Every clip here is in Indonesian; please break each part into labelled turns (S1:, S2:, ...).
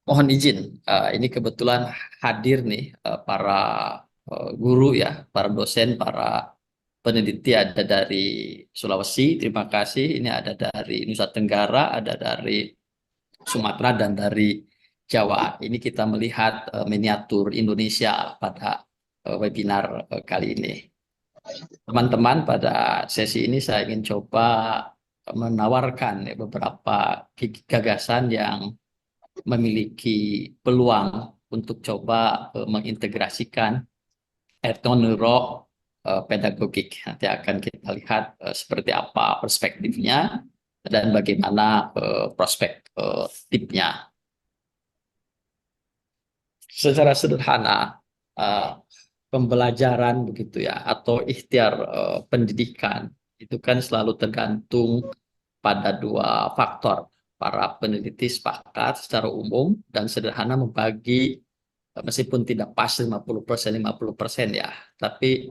S1: Mohon izin, ini kebetulan hadir nih para guru ya, para dosen, para peneliti ada dari Sulawesi, terima kasih. Ini ada dari Nusa Tenggara, ada dari Sumatera dan dari Jawa. Ini kita melihat miniatur Indonesia pada webinar kali ini. Teman-teman, pada sesi ini saya ingin coba menawarkan ya, beberapa gagasan yang memiliki peluang untuk coba mengintegrasikan etnoneuro pedagogik. Nanti akan kita lihat seperti apa perspektifnya dan bagaimana prospek tipnya. Secara sederhana, eh, pembelajaran begitu ya, atau ikhtiar pendidikan itu kan selalu tergantung pada dua faktor. Para peneliti sepakat secara umum dan sederhana membagi, meskipun tidak pas 50% 50% ya, tapi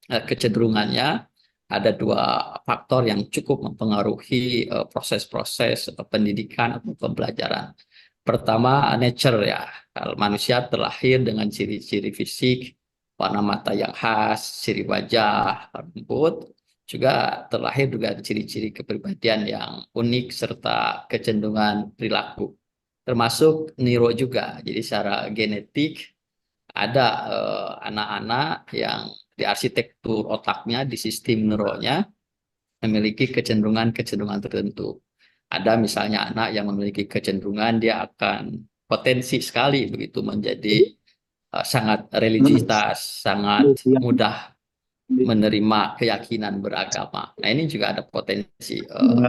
S1: kecenderungannya ada dua faktor yang cukup mempengaruhi proses-proses pendidikan atau pembelajaran. Pertama, nature ya. Kalau manusia terlahir dengan ciri-ciri fisik, warna mata yang khas, ciri wajah, lembut, juga terlahir dengan ciri-ciri kepribadian yang unik serta kecenderungan perilaku. Termasuk neuro juga. Jadi secara genetik ada anak-anak yang di arsitektur otaknya, di sistem neuronnya memiliki kecenderungan-kecenderungan tertentu. Ada misalnya anak yang memiliki kecenderungan dia akan potensi sekali begitu menjadi sangat religiusitas, sangat mudah menerima keyakinan beragama. Nah, ini juga ada potensi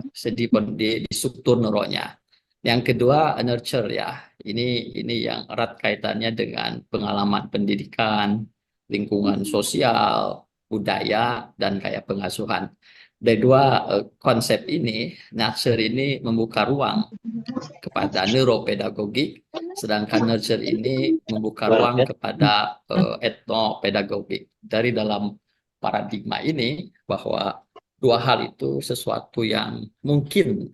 S1: sedih di struktur neuronnya. Yang kedua, nurture ya. Ini yang erat kaitannya dengan pengalaman pendidikan, lingkungan sosial, budaya, dan kayak pengasuhan. Dari dua konsep ini, nurture ini membuka ruang kepada neuropedagogik, sedangkan nurture ini membuka ruang kepada etnopedagogik. Dari dalam paradigma ini, bahwa dua hal itu sesuatu yang mungkin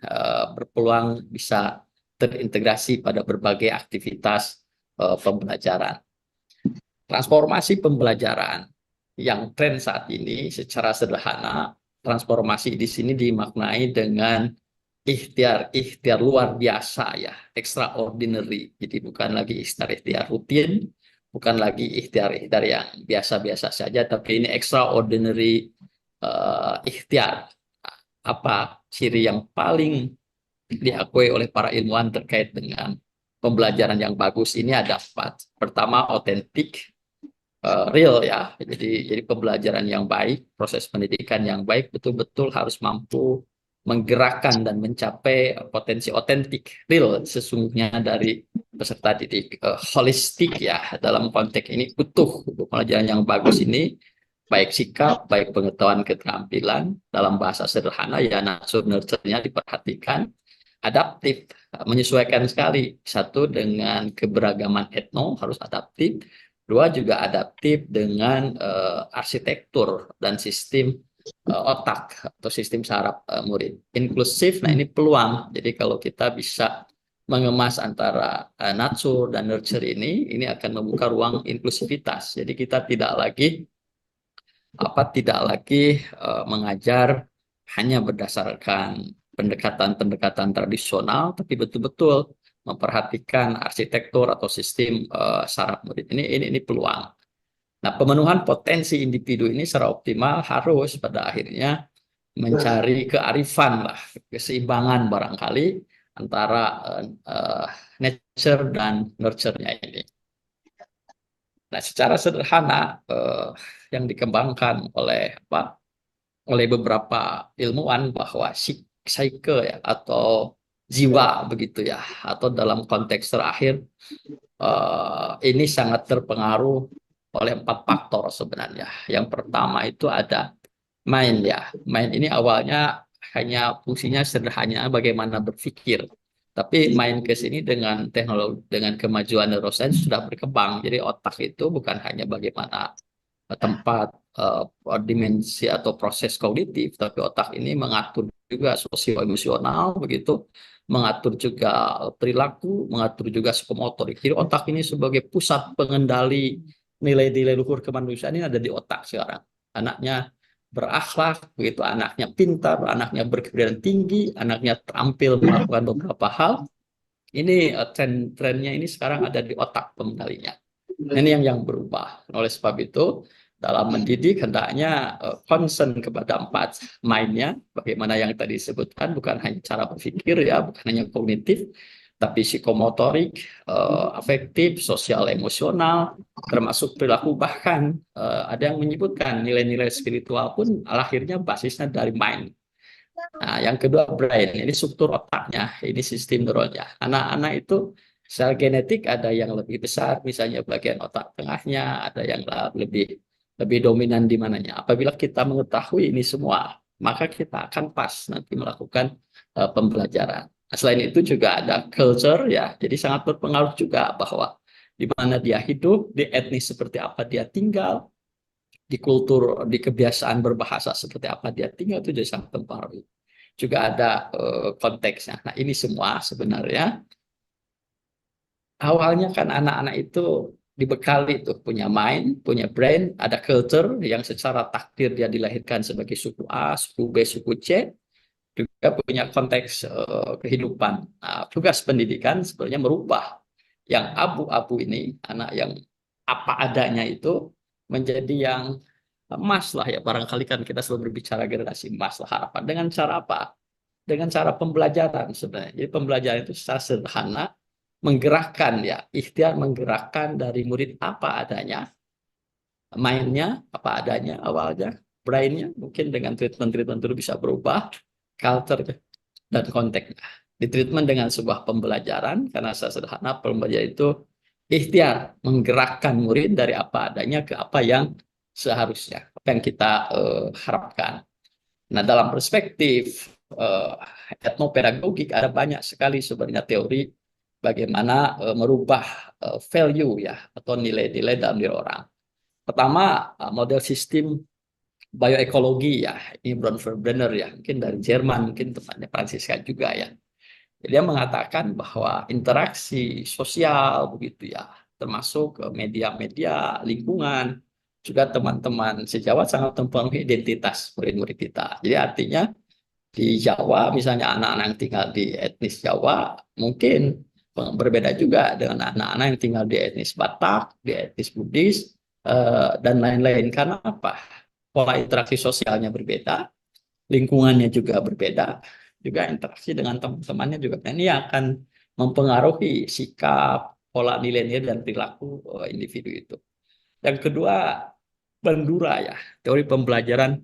S1: berpeluang bisa terintegrasi pada berbagai aktivitas pembelajaran. Transformasi pembelajaran yang tren saat ini secara sederhana, transformasi di sini dimaknai dengan ikhtiar luar biasa ya, extraordinary. Jadi bukan lagi ikhtiar rutin, bukan lagi ikhtiar yang biasa-biasa saja, tapi ini extraordinary ikhtiar. Apa ciri yang paling diakui oleh para ilmuwan terkait dengan pembelajaran yang bagus ini? Ada empat. Pertama, otentik, real ya. Jadi pembelajaran yang baik, proses pendidikan yang baik betul-betul harus mampu menggerakkan dan mencapai potensi otentik, real sesungguhnya dari peserta didik. Holistik ya, dalam konteks ini utuh. Pembelajaran yang bagus ini baik sikap, baik pengetahuan, keterampilan, dalam bahasa sederhana ya, nature nurture-nya diperhatikan. Adaptif, menyesuaikan sekali. Satu, dengan keberagaman etno harus adaptif. Dua, juga adaptif dengan arsitektur dan sistem otak atau sistem saraf murid. Inklusif, nah ini peluang. Jadi kalau kita bisa mengemas antara nature dan nurture ini akan membuka ruang inklusivitas. Jadi kita tidak lagi mengajar hanya berdasarkan pendekatan-pendekatan tradisional, tapi betul-betul memperhatikan arsitektur atau sistem saraf murid. Ini peluang. Nah, pemenuhan potensi individu ini secara optimal harus pada akhirnya mencari kearifan lah, keseimbangan barangkali antara nature dan nurture-nya ini. Nah, secara sederhana yang dikembangkan oleh beberapa ilmuwan bahwa psyche ya, atau jiwa begitu ya, atau dalam konteks terakhir ini sangat terpengaruh oleh empat faktor sebenarnya. Yang pertama itu ada mind ya. Mind ini awalnya hanya fungsinya sederhana bagaimana berpikir. Tapi mind ke sini dengan teknologi, dengan kemajuan neuroscience sudah berkembang. Jadi otak itu bukan hanya bagaimana tempat dimensi atau proses kognitif, tapi otak ini mengatur juga sosio-emosional begitu, mengatur juga perilaku, mengatur juga psikomotorik. Jadi otak ini sebagai pusat pengendali nilai-nilai luhur kemanusiaan ini ada di otak sekarang. Anaknya berakhlak, begitu anaknya pintar, anaknya berkepribadian tinggi, anaknya terampil melakukan beberapa hal. Ini tren-trennya ini sekarang ada di otak pengendalinya. Ini yang berubah. Oleh sebab itu, dalam mendidik hendaknya concern kepada 4 mindnya, bagaimana yang tadi disebutkan, bukan hanya cara berpikir ya, bukan hanya kognitif, tapi psikomotorik, afektif, sosial, emosional, termasuk perilaku, bahkan ada yang menyebutkan nilai-nilai spiritual pun akhirnya basisnya dari mind. Nah, yang kedua brain, ini struktur otaknya, ini sistem neuronnya. Anak-anak itu secara genetik ada yang lebih besar, misalnya bagian otak tengahnya, ada yang lebih lebih dominan di mananya. Apabila kita mengetahui ini semua, maka kita akan pas nanti melakukan pembelajaran. Nah, selain itu juga ada culture ya, jadi sangat berpengaruh juga bahwa di mana dia hidup, di etnis seperti apa dia tinggal, di kultur, di kebiasaan berbahasa seperti apa dia tinggal, itu jadi sangat mempengaruhi. Juga ada konteksnya. Nah, ini semua sebenarnya awalnya kan anak-anak itu dibekali tuh punya mind, punya brain, ada culture yang secara takdir dia dilahirkan sebagai suku A, suku B, suku C, juga punya konteks kehidupan. Nah, tugas pendidikan sebenarnya merubah yang abu-abu ini, anak yang apa adanya itu menjadi yang emas lah ya. Barangkali kan kita selalu berbicara generasi emas lah, harapan. Dengan cara apa? Dengan cara pembelajaran sebenarnya. Jadi pembelajaran itu secara sederhana menggerakkan ya, ikhtiar menggerakkan dari murid apa adanya, mainnya apa adanya awalnya, brainnya mungkin dengan treatment-treatment itu bisa berubah, culture dan konteksnya. Di treatment dengan sebuah pembelajaran, karena sederhana pembelajaran itu ikhtiar menggerakkan murid dari apa adanya ke apa yang seharusnya, apa yang kita harapkan. Nah, dalam perspektif etnopedagogik ada banyak sekali sebenarnya teori bagaimana merubah value ya atau nilai-nilai dalam diri orang. Pertama, model sistem bioekologi ya, ini Bronfenbrenner ya, mungkin dari Jerman, mungkin temannya Francisca juga ya. Jadi dia mengatakan bahwa interaksi sosial begitu ya, termasuk media-media, lingkungan, juga teman-teman sejawat sangat mempengaruhi identitas murid-murid kita. Jadi artinya di Jawa, misalnya anak-anak yang tinggal di etnis Jawa, mungkin berbeda juga dengan anak-anak yang tinggal di etnis Batak, di etnis Buddhis, dan lain-lain. Karena apa? Pola interaksi sosialnya berbeda, lingkungannya juga berbeda, juga interaksi dengan teman-temannya juga. Nah, ini akan mempengaruhi sikap, pola nilai-nilai dan perilaku individu itu. Yang kedua, Bandura ya, teori pembelajaran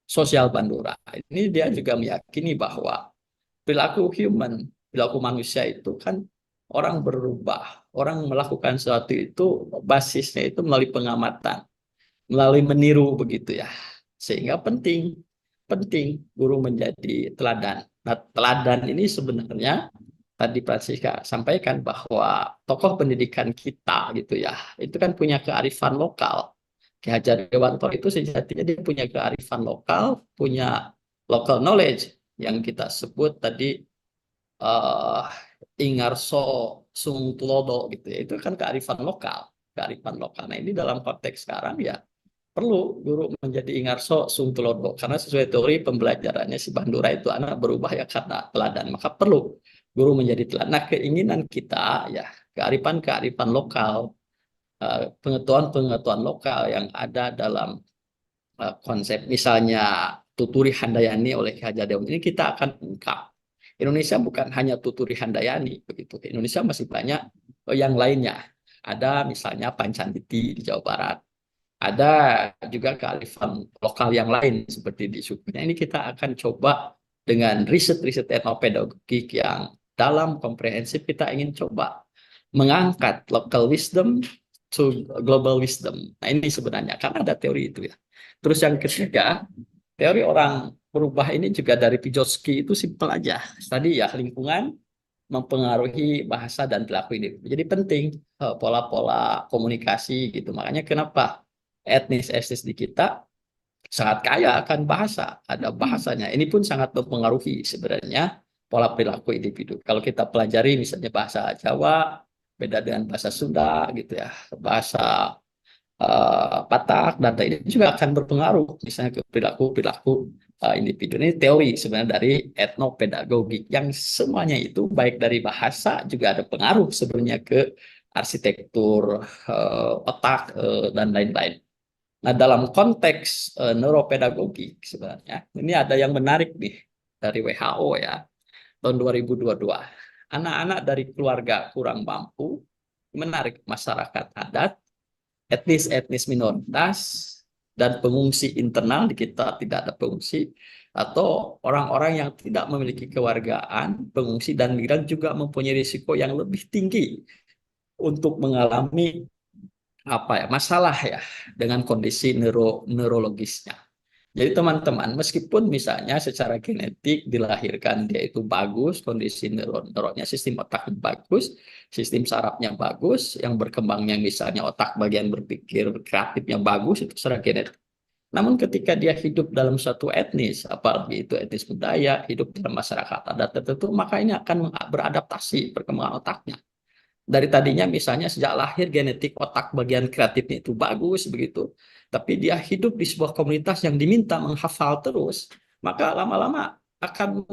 S1: sosial Bandura. Ini dia juga meyakini bahwa perilaku human, perilaku manusia itu kan orang berubah, orang melakukan sesuatu itu basisnya itu melalui pengamatan, melalui meniru begitu ya. Sehingga penting penting guru menjadi teladan. Nah, teladan ini sebenarnya tadi Francisca sampaikan bahwa tokoh pendidikan kita gitu ya, itu kan punya kearifan lokal. Ki Hajar Dewanto itu sejatinya dia punya kearifan lokal, punya local knowledge yang kita sebut tadi uh, Ingarso Sung Tulodo gitu ya. Itu kan kearifan lokal, kearifan lokal. Nah, ini dalam konteks sekarang ya perlu guru menjadi Ingarso Sung Tulodo karena sesuai teori pembelajarannya si Bandura itu anak berubah ya karena teladan, maka perlu guru menjadi teladan. Nah, keinginan kita ya kearifan-kearifan lokal, pengetahuan-pengetahuan lokal yang ada dalam konsep misalnya Tuturi Handayani oleh Ki Hajar Dewantara ini kita akan ungkap. Indonesia bukan hanya Tuturi Handayani begitu. Indonesia masih banyak yang lainnya. Ada misalnya Pancanditi di Jawa Barat. Ada juga kearifan lokal yang lain seperti di sukunya. Ini kita akan coba dengan riset-riset etnopedagogik yang dalam komprehensif kita ingin coba mengangkat local wisdom to global wisdom. Nah, ini sebenarnya karena ada teori itu ya. Terus yang ketiga, teori orang berubah ini juga dari Vygotsky itu simpel aja. Tadi ya lingkungan mempengaruhi bahasa dan perilaku ini. Jadi penting pola-pola komunikasi gitu. Makanya kenapa etnis-etnis di kita sangat kaya akan bahasa, ada bahasanya. Ini pun sangat mempengaruhi sebenarnya pola perilaku individu. Kalau kita pelajari misalnya bahasa Jawa, beda dengan bahasa Sunda gitu ya, bahasa Batak dan ini juga akan berpengaruh misalnya ke perilaku individu. Ini teori sebenarnya dari etnopedagogik yang semuanya itu baik dari bahasa juga ada pengaruh sebenarnya ke arsitektur otak dan lain-lain. Nah, dalam konteks neuropedagogik sebenarnya ini ada yang menarik nih dari WHO ya tahun 2022. Anak-anak dari keluarga kurang mampu menarik masyarakat adat, etnis-etnis minoritas, dan pengungsi internal di kita tidak ada pengungsi, atau orang-orang yang tidak memiliki kewargaan, pengungsi dan migran juga mempunyai risiko yang lebih tinggi untuk mengalami masalah ya dengan kondisi neurologisnya. Jadi teman-teman, meskipun misalnya secara genetik dilahirkan dia itu bagus, kondisi neuronnya, sistem otaknya bagus, sistem sarafnya bagus, yang berkembangnya misalnya otak bagian berpikir kreatifnya bagus, itu secara genetik. Namun ketika dia hidup dalam suatu etnis, apalagi itu etnis budaya, hidup dalam masyarakat adat tertentu, maka ini akan beradaptasi perkembangan otaknya dari tadinya misalnya sejak lahir genetik otak bagian kreatifnya itu bagus begitu, tapi dia hidup di sebuah komunitas yang diminta menghafal terus, maka lama-lama akan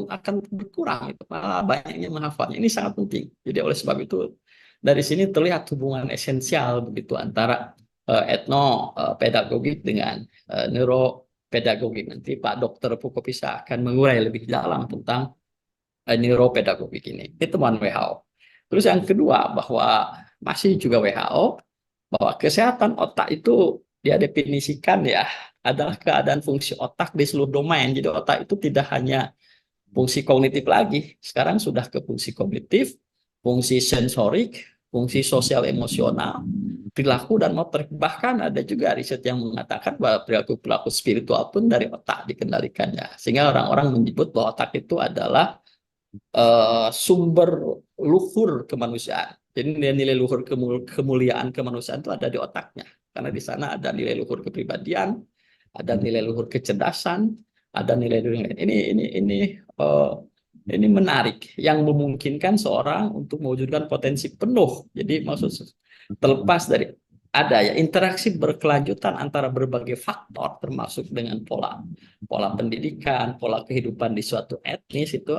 S1: berkurang itu, malah banyaknya menghafalnya. Ini sangat penting. Jadi oleh sebab itu dari sini terlihat hubungan esensial begitu antara etnopedagogik dengan neuropedagogik. Nanti Pak Dokter Puko bisa akan mengurai lebih dalam tentang neuropedagogik ini. Itu temuan WHO. Terus yang kedua bahwa masih juga WHO bahwa kesehatan otak itu dia definisikan ya adalah keadaan fungsi otak di seluruh domain. Jadi otak itu tidak hanya fungsi kognitif lagi, sekarang sudah ke fungsi kognitif, fungsi sensorik, fungsi sosial emosional, perilaku dan motorik. Bahkan ada juga riset yang mengatakan bahwa perilaku-perilaku spiritual pun dari otak dikendalikannya. Sehingga orang-orang menyebut bahwa otak itu adalah sumber luhur kemanusiaan. Jadi nilai luhur kemuliaan kemanusiaan itu ada di otaknya. Karena di sana ada nilai luhur kepribadian, ada nilai luhur kecerdasan, ada nilai luhur lain. Ini menarik yang memungkinkan seorang untuk mewujudkan potensi penuh. Jadi maksud terlepas dari ada ya interaksi berkelanjutan antara berbagai faktor termasuk dengan pola pola pendidikan, pola kehidupan di suatu etnis itu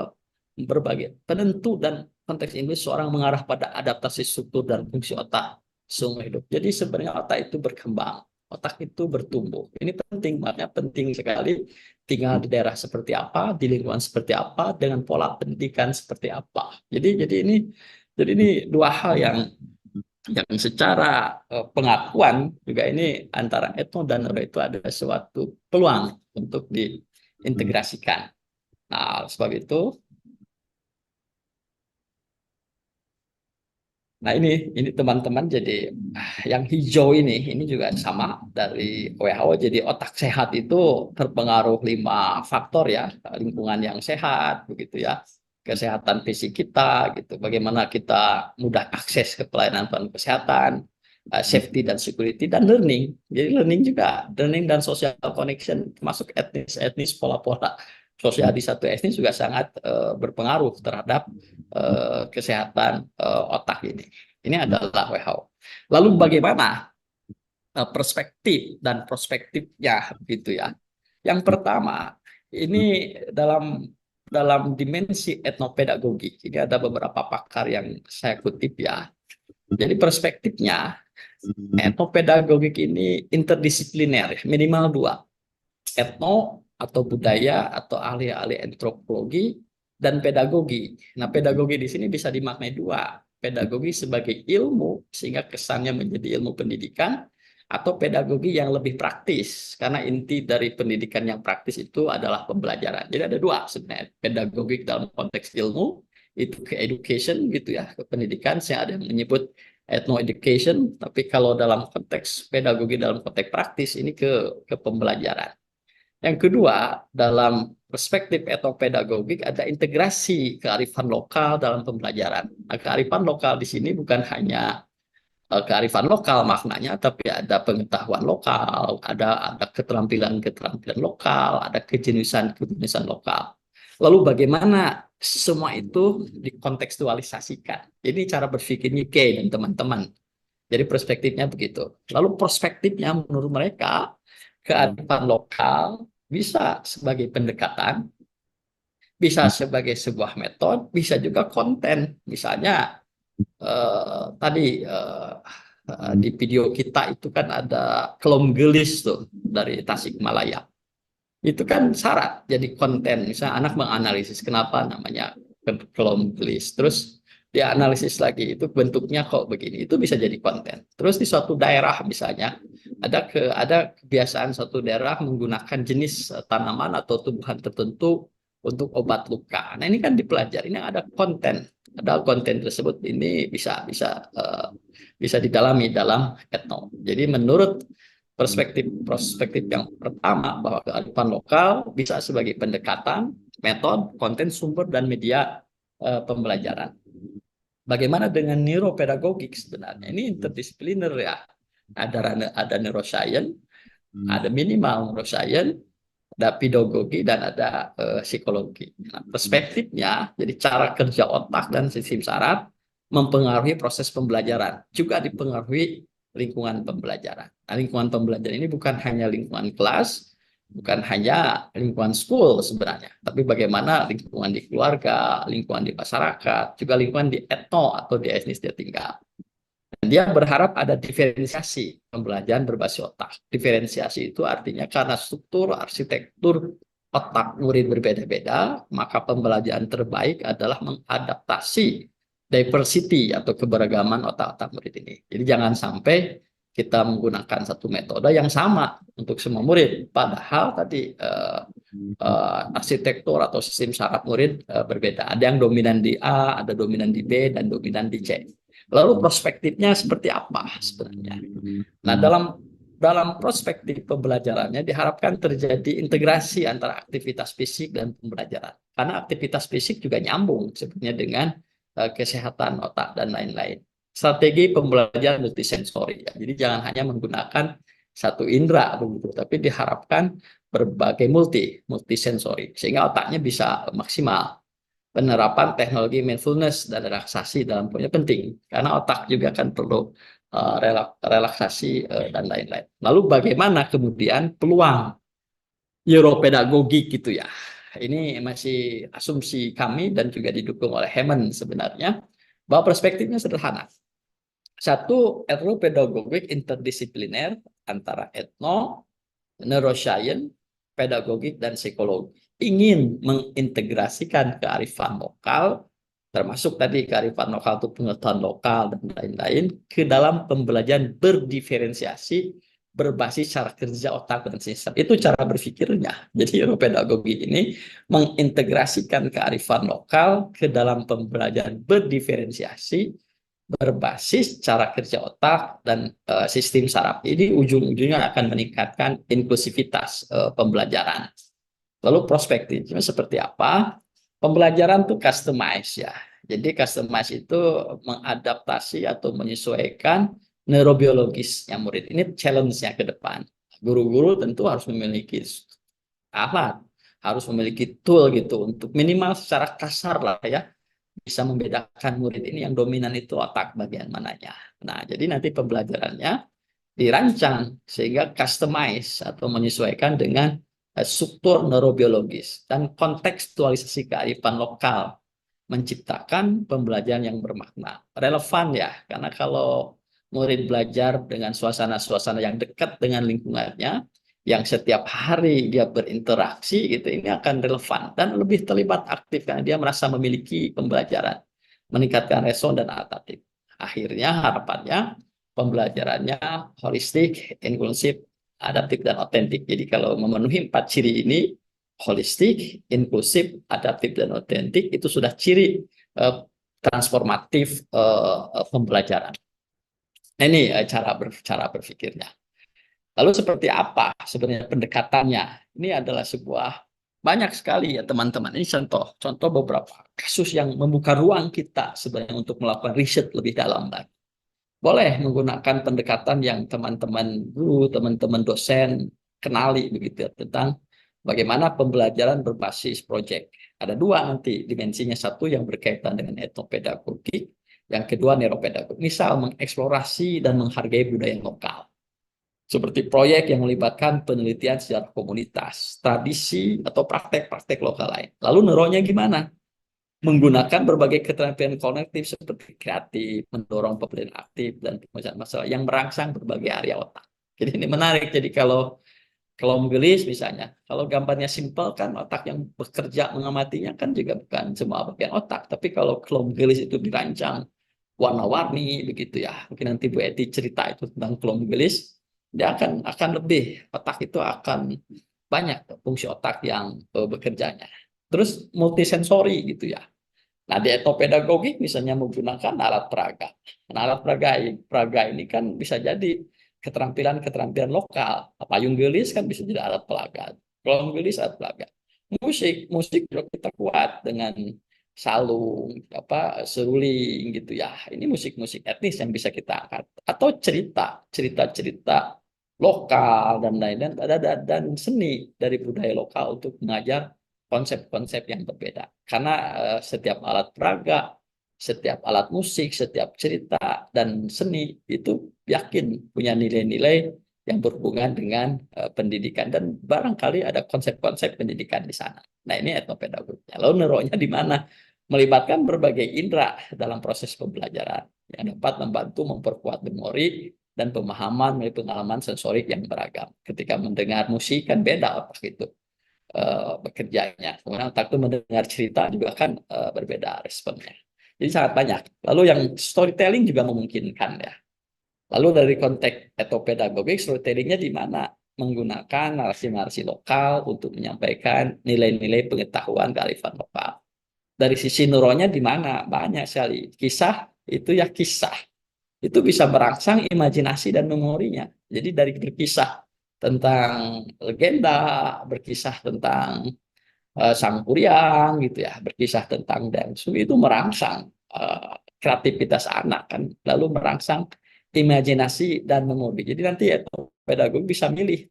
S1: berbagai penentu dan konteks ini seorang mengarah pada adaptasi struktur dan fungsi otak seumur hidup. Jadi sebenarnya otak itu berkembang, otak itu bertumbuh. Ini penting, makanya penting sekali tinggal di daerah seperti apa, di lingkungan seperti apa, dengan pola pendidikan seperti apa. Jadi ini dua hal yang secara pengakuan juga ini antara etno dan neuro itu ada suatu peluang untuk diintegrasikan. Nah, sebab itu Nah ini teman-teman jadi yang hijau ini juga sama dari WHO. Jadi otak sehat itu terpengaruh 5 faktor ya, lingkungan yang sehat begitu ya, kesehatan fisik kita gitu, bagaimana kita mudah akses ke pelayanan kesehatan, safety dan security dan learning. Jadi learning juga, learning dan social connection termasuk etnis pola-pola sosial di satu etnis juga sangat berpengaruh terhadap kesehatan otak ini. Ini adalah WHO. Lalu bagaimana perspektif dan prospektifnya gitu ya. Yang pertama, ini dalam dimensi etnopedagogik. Ini ada beberapa pakar yang saya kutip ya. Jadi perspektifnya etnopedagogik ini interdisipliner, minimal 2. Etno atau budaya atau ahli-ahli antropologi dan pedagogi. Nah, pedagogi di sini bisa dimaknai 2. Pedagogi sebagai ilmu sehingga kesannya menjadi ilmu pendidikan, atau pedagogi yang lebih praktis karena inti dari pendidikan yang praktis itu adalah pembelajaran. Jadi ada 2 sebenarnya, pedagogik dalam konteks ilmu itu ke education gitu ya, ke pendidikan. Saya ada yang menyebut ethno education, tapi kalau dalam konteks pedagogi dalam konteks praktis ini ke pembelajaran. Yang kedua, dalam perspektif etnopedagogik ada integrasi kearifan lokal dalam pembelajaran. Nah, kearifan lokal di sini bukan hanya kearifan lokal maknanya, tapi ada pengetahuan lokal, ada keterampilan-keterampilan lokal, ada kejeniusan-kejeniusan lokal. Lalu bagaimana semua itu dikontekstualisasikan? Ini cara berpikirnya Kay dan teman-teman. Jadi perspektifnya begitu. Lalu perspektifnya menurut mereka kearifan lokal bisa sebagai pendekatan, bisa sebagai sebuah metode, bisa juga konten. Misalnya tadi di video kita itu kan ada kelom gelis tuh dari Tasikmalaya. Itu kan syarat jadi konten. Misalnya anak menganalisis kenapa namanya kelom gelis. Terus dia analisis lagi itu bentuknya kok begini. Itu bisa jadi konten. Terus di suatu daerah misalnya ada kebiasaan suatu daerah menggunakan jenis tanaman atau tumbuhan tertentu untuk obat luka. Nah, ini kan dipelajari. Ini ada konten. Ada konten tersebut ini bisa didalami dalam etno. Jadi menurut perspektif yang pertama bahwa kearifan lokal bisa sebagai pendekatan, metode, konten, sumber, dan media pembelajaran. Bagaimana dengan neuropedagogik sebenarnya? Ini interdisipliner ya. Ada neuroscience, ada minimal neuroscience, ada pedagogi, dan ada psikologi. Nah, perspektifnya, jadi cara kerja otak dan sistem saraf mempengaruhi proses pembelajaran, juga dipengaruhi lingkungan pembelajaran. Nah, lingkungan pembelajaran ini bukan hanya lingkungan kelas, bukan hanya lingkungan school sebenarnya, tapi bagaimana lingkungan di keluarga, lingkungan di masyarakat, juga lingkungan di etno atau di etnis dia tinggal. Dan dia berharap ada diferensiasi pembelajaran berbasis otak. Diferensiasi itu artinya karena struktur, arsitektur otak murid berbeda-beda, maka pembelajaran terbaik adalah mengadaptasi diversity atau keberagaman otak-otak murid ini. Jadi jangan sampai kita menggunakan satu metode yang sama untuk semua murid. Padahal tadi arsitektur atau sistem saraf murid berbeda. Ada yang dominan di A, ada dominan di B, dan dominan di C. Lalu perspektifnya seperti apa sebenarnya? Nah, dalam perspektif pembelajarannya diharapkan terjadi integrasi antara aktivitas fisik dan pembelajaran. Karena aktivitas fisik juga nyambung sebenarnya dengan kesehatan otak dan lain-lain. Strategi pembelajaran multisensori. Ya. Jadi jangan hanya menggunakan satu indera begitu, tapi diharapkan berbagai multisensori sehingga otaknya bisa maksimal. Penerapan teknologi mindfulness dan relaksasi dalam poinnya penting karena otak juga kan perlu relaksasi dan lain-lain. Lalu bagaimana kemudian peluang neuropedagogik gitu ya? Ini masih asumsi kami dan juga didukung oleh Hammond sebenarnya bahwa perspektifnya sederhana. Satu, neuropedagogik interdisipliner antara etno, neuroscience, pedagogik, dan psikologi. Ingin mengintegrasikan kearifan lokal, termasuk tadi kearifan lokal itu pengetahuan lokal dan lain-lain, ke dalam pembelajaran berdiferensiasi berbasis cara kerja otak dan sistem. Itu cara berpikirnya. Jadi neuropedagogi ini mengintegrasikan kearifan lokal ke dalam pembelajaran berdiferensiasi berbasis cara kerja otak dan sistem saraf. Ini ujung-ujungnya akan meningkatkan inklusivitas pembelajaran. Lalu perspektifnya seperti apa? Pembelajaran itu customize ya. Jadi customize itu mengadaptasi atau menyesuaikan neurobiologisnya murid. Ini challenge-nya ke depan. Guru-guru tentu harus memiliki alat, harus memiliki tool gitu untuk minimal secara kasar lah ya bisa membedakan murid ini yang dominan itu otak bagian mananya. Nah, jadi nanti pembelajarannya dirancang sehingga customize atau menyesuaikan dengan struktur neurobiologis dan kontekstualisasi kearifan lokal menciptakan pembelajaran yang bermakna. Relevan ya, karena kalau murid belajar dengan suasana-suasana yang dekat dengan lingkungannya, yang setiap hari dia berinteraksi gitu, ini akan relevan dan lebih terlibat aktif karena dia merasa memiliki pembelajaran, meningkatkan respon dan adaptif. Akhirnya harapannya pembelajarannya holistik, inklusif, adaptif, dan otentik. Jadi kalau memenuhi 4 ciri ini, holistik, inklusif, adaptif, dan otentik, itu sudah ciri transformatif pembelajaran. Nah, ini cara berpikirnya. Lalu seperti apa sebenarnya pendekatannya? Ini adalah sebuah banyak sekali ya teman-teman. Ini contoh beberapa kasus yang membuka ruang kita sebenarnya untuk melakukan riset lebih dalam lagi. Boleh menggunakan pendekatan yang teman-teman guru, teman-teman dosen kenali begitu ya, tentang bagaimana pembelajaran berbasis proyek. Ada dua nanti dimensinya, satu yang berkaitan dengan etnopedagogik, yang kedua neuropedagogik. Misal mengeksplorasi dan menghargai budaya lokal. Seperti proyek yang melibatkan penelitian sejarah komunitas, tradisi, atau praktek-praktek lokal lain. Lalu neuronya gimana? Menggunakan berbagai keterampilan kognitif seperti kreatif, mendorong pembelajaran aktif, dan pemecahan masalah yang merangsang berbagai area otak. Jadi ini menarik. Jadi kalau gelis misalnya, kalau gambarnya simpel kan otak yang bekerja mengamatinya kan juga bukan semua bagian otak. Tapi kalau gelis itu dirancang warna-warni begitu ya. Mungkin nanti Bu Eti cerita itu tentang gelis, dia akan lebih, otak itu akan banyak fungsi otak yang bekerjanya. Terus multisensori gitu ya. Nah, di etnopedagogik misalnya menggunakan alat peraga. Nah, alat peraga ini kan bisa jadi keterampilan-keterampilan lokal. Payung gelis kan bisa jadi alat peraga. Kelom gelis alat peraga. Musik juga kita kuat dengan salung, seruling gitu ya. Ini musik-musik etnis yang bisa kita angkat. Atau cerita-cerita lokal dan lain-lain, dan seni dari budaya lokal untuk mengajar konsep-konsep yang berbeda. Karena setiap alat peraga, setiap alat musik, setiap cerita dan seni itu yakin punya nilai-nilai yang berhubungan dengan pendidikan, dan barangkali ada konsep-konsep pendidikan di sana. Nah, ini etnopedagognya. Lalu neuronya di mana? Melibatkan berbagai indera dalam proses pembelajaran yang dapat membantu memperkuat memori dan pemahaman melalui pengalaman sensorik yang beragam. Ketika mendengar musik kan beda otak itu bekerjanya. Kemudian otak itu mendengar cerita juga kan berbeda responnya. Jadi sangat banyak. Lalu yang storytelling juga memungkinkan ya. Lalu dari konteks etopedagogik, storytellingnya di mana? Menggunakan narasi-narasi lokal untuk menyampaikan nilai-nilai pengetahuan kearifan lokal. Dari sisi neuronnya di mana? Banyak sekali. Kisah itu ya kisah. Itu bisa merangsang imajinasi dan memorinya. Jadi dari berkisah tentang legenda, berkisah tentang sang kuryang gitu ya, berkisah tentang Dangsu, itu merangsang kreativitas anak kan, lalu merangsang imajinasi dan memori. Jadi nanti pedagog bisa milih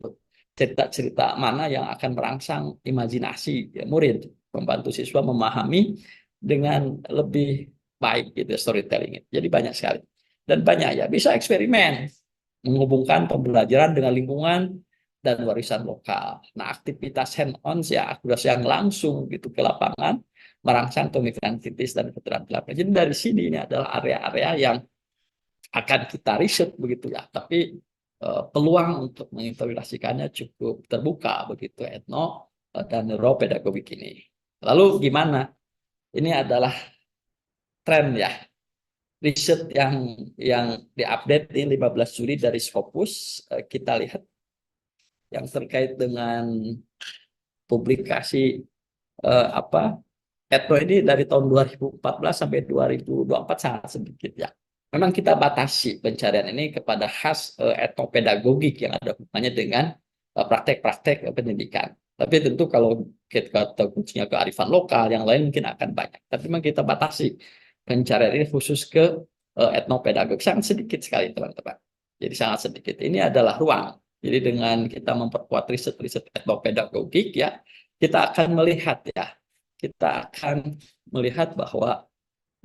S1: cerita-cerita mana yang akan merangsang imajinasi ya, murid, membantu siswa memahami dengan lebih baik gitu storytelling. Jadi banyak sekali dan banyak ya, bisa eksperimen menghubungkan pembelajaran dengan lingkungan dan warisan lokal. Nah, aktivitas hand-on ya, aktivitas yang langsung gitu ke lapangan, merangsang pemikiran kritis dan keterampilan. Jadi dari sini ini adalah area-area yang akan kita riset begitu ya. Tapi peluang untuk mengintegrasikannya cukup terbuka begitu etno dan neuropedagogik ini. Lalu gimana? Ini adalah tren ya. Riset yang diupdate di 15 Juli dari Scopus, kita lihat yang terkait dengan publikasi apa etno ini dari tahun 2014 sampai 2024 sangat sedikit ya. Memang kita batasi pencarian ini kepada khas etnopedagogik yang ada hubungannya dengan praktek-praktek pendidikan. Tapi tentu kalau kita kuncinya kearifan lokal, yang lain mungkin akan banyak. Tapi memang kita batasi pencarian ini khusus ke etnopedagog. Sangat sedikit sekali teman-teman. Jadi sangat sedikit. Ini adalah ruang. Jadi dengan kita memperkuat riset-riset etnopedagogik ya, kita akan melihat ya, kita akan melihat bahwa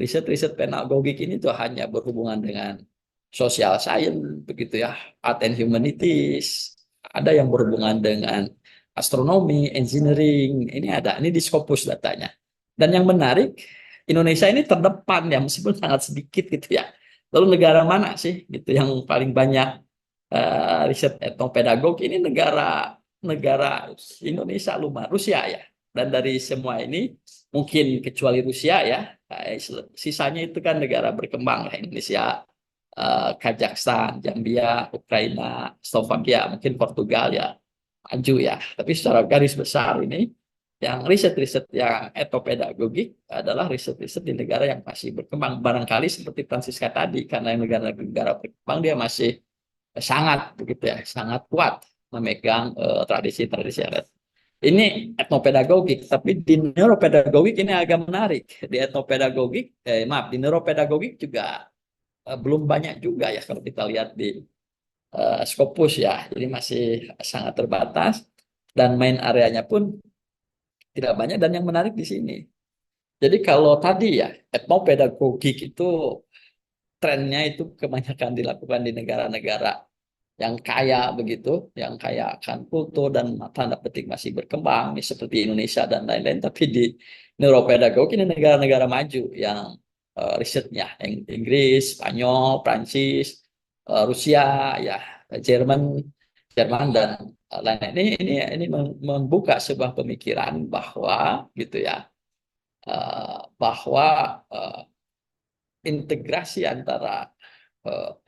S1: riset-riset pedagogik ini tuh hanya berhubungan dengan social science begitu ya, art and humanities, ada yang berhubungan dengan astronomi, engineering, ini ada, ini di Scopus datanya. Dan yang menarik, Indonesia ini terdepan ya, meskipun sangat sedikit gitu ya. Lalu negara mana sih gitu yang paling banyak riset etnopedagog? Ini negara Indonesia lumayan, Rusia ya. Dan dari semua ini mungkin kecuali Rusia ya, sisanya itu kan negara berkembang lah, Indonesia, Kazakhstan, Zambia, Ukraina, Slovakia, mungkin Portugal ya maju ya. Tapi secara garis besar ini yang riset-riset yang etnopedagogik adalah riset-riset di negara yang masih berkembang. Barangkali seperti Francisca tadi, karena negara-negara berkembang dia masih sangat begitu ya, sangat kuat memegang tradisi-tradisi adat. Ini etnopedagogik, tapi di neuropedagogik ini agak menarik. Di etnopedagogik, maaf, di neuropedagogik juga belum banyak juga ya kalau kita lihat di Scopus ya. Jadi masih sangat terbatas. dan main areanya pun tidak banyak dan yang menarik di sini. Jadi kalau tadi ya etnopedagogik itu trennya itu kebanyakan dilakukan di negara-negara yang kaya begitu, yang kaya akan kultur dan tanda petik masih berkembang, nih, seperti Indonesia dan lain-lain. Tapi di neuropedagogik ini negara-negara maju yang risetnya, yang Inggris, Spanyol, Prancis, Rusia, ya, Jerman, Jerman dan lain-lain. Ini membuka sebuah pemikiran bahwa gitu ya, bahwa integrasi antara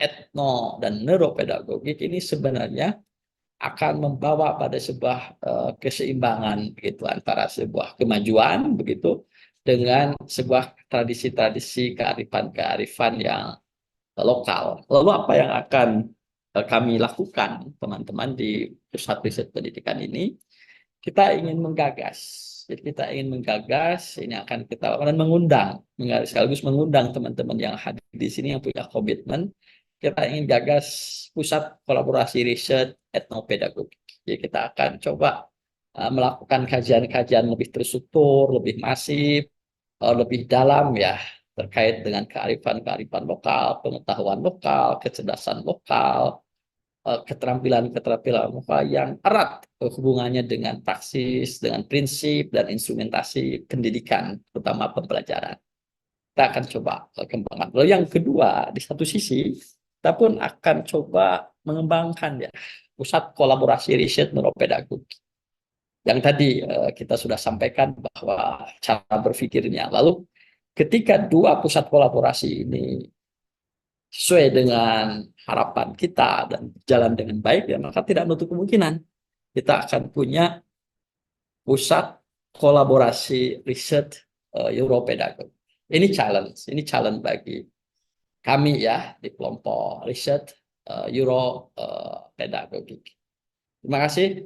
S1: etno dan neuropedagogik ini sebenarnya akan membawa pada sebuah keseimbangan begitu antara sebuah kemajuan begitu dengan sebuah tradisi-tradisi kearifan-kearifan yang lokal. Lalu apa yang akan kami lakukan teman-teman di pusat riset pendidikan ini? Kita ingin menggagas. Jadi kita ingin menggagas, ini akan kita lakukan dan mengundang, sekaligus mengundang teman-teman yang hadir di sini yang punya komitmen. Kita ingin gagas pusat kolaborasi riset etnopedagogik. Jadi kita akan coba melakukan kajian-kajian lebih terstruktur, lebih masif, lebih dalam ya terkait dengan kearifan-kearifan lokal, pengetahuan lokal, kecerdasan lokal, keterampilan-keterampilan yang erat hubungannya dengan praksis, dengan prinsip dan instrumentasi pendidikan, terutama pembelajaran. Kita akan coba kembangkan. Lalu yang kedua, di satu sisi, kita pun akan coba mengembangkan ya pusat kolaborasi riset neuropedagogik. Yang tadi kita sudah sampaikan bahwa cara berpikirnya. Lalu ketika dua pusat kolaborasi ini sesuai dengan harapan kita dan jalan dengan baik, ya maka tidak menutup kemungkinan kita akan punya pusat kolaborasi riset Europedagog. Ini challenge bagi kami ya di kelompok riset Europedagogik. Terima kasih.